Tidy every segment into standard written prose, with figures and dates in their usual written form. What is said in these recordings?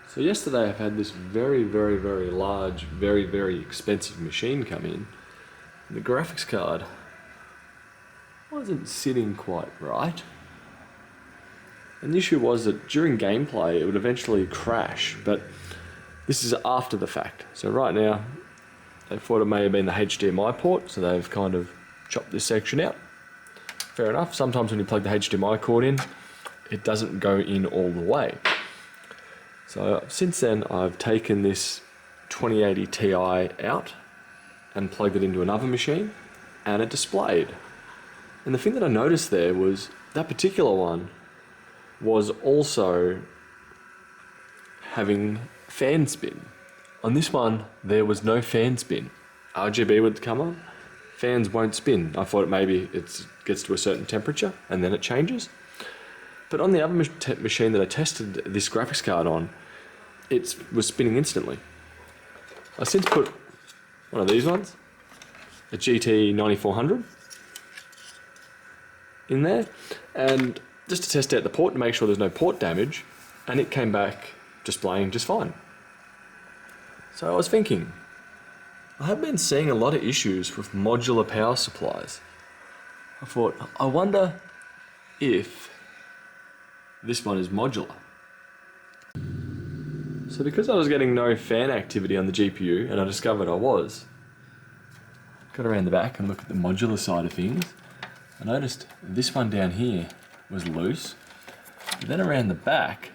So yesterday I've had this very large, very expensive machine come in. And the graphics card wasn't sitting quite right. And the issue was that during gameplay it would eventually crash, but this is after the fact. So right now they thought it may have been the HDMI port, so they've kind of chopped this section out. Fair enough, sometimes when you plug the HDMI cord in, it doesn't go in all the way. So since then I've taken this 2080 Ti out and plugged it into another machine, and it displayed. And the thing that I noticed there was that particular one was also having fan spin. On this one there was no fan spin. RGB would come on, fans won't spin. I thought maybe it gets to a certain temperature and then it changes. But on the other machine that I tested this graphics card on, it was spinning instantly. I since put one of these ones, a GT 9400, in there, and just to test out the port to make sure there's no port damage, and it came back displaying just fine. So I was thinking, I have been seeing a lot of issues with modular power supplies. I thought, I wonder if this one is modular. So because I was getting no fan activity on the GPU, and I discovered I was, got around the back and looked at the modular side of things. I noticed this one down here was loose. But then around the back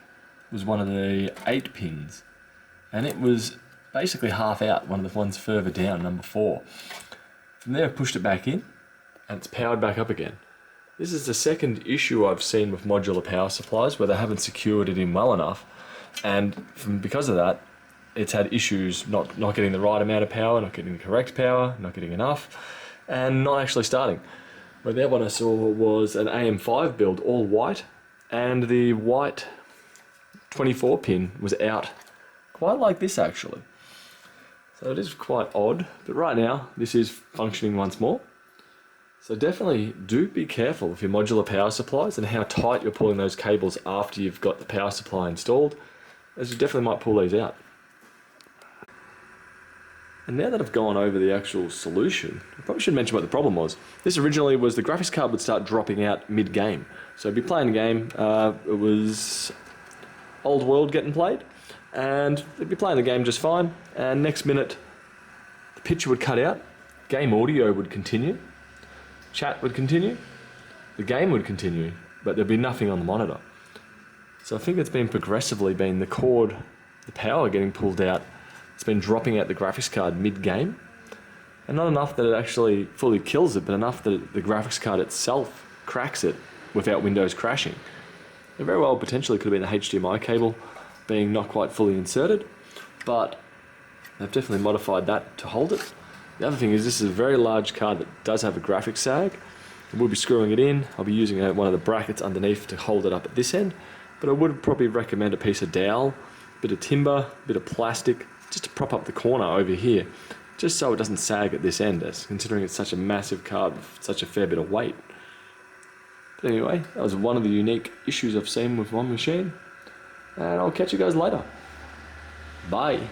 was one of the 8 pins, and it was basically half out, one of the ones further down, number 4. From there I pushed it back in, and it's powered back up again. This is the second issue I've seen with modular power supplies where they haven't secured it in well enough, and because of that it's had issues not getting the right amount of power, not getting the correct power, not getting enough, and not actually starting. But that one I saw was an AM5 build, all white, and the white 24 pin was out, quite like this actually. So it is quite odd, but right now this is functioning once more. So definitely do be careful with your modular power supplies and how tight you're pulling those cables after you've got the power supply installed, as you definitely might pull these out. And now that I've gone over the actual solution, I probably should mention what the problem was. This originally was the graphics card would start dropping out mid-game. So I'd be playing a game, it was Old World getting played, and they'd be playing the game just fine, and next minute the picture would cut out, game audio would continue, chat would continue, the game would continue, but there'd be nothing on the monitor. So I think it's been progressively been the cord, the power getting pulled out, it's been dropping out the graphics card mid-game, and not enough that it actually fully kills it, but enough that the graphics card itself cracks it without Windows crashing. It very well potentially could have been the HDMI cable being not quite fully inserted, but they've definitely modified that to hold it. The other thing is this is a very large card that does have a graphics sag. We'll be screwing it in. I'll be using one of the brackets underneath to hold it up at this end, but I would probably recommend a piece of dowel, bit of timber, bit of plastic, just to prop up the corner over here, just so it doesn't sag at this end, as considering it's such a massive card with such a fair bit of weight. But anyway, that was one of the unique issues I've seen with one machine, and I'll catch you guys later. Bye.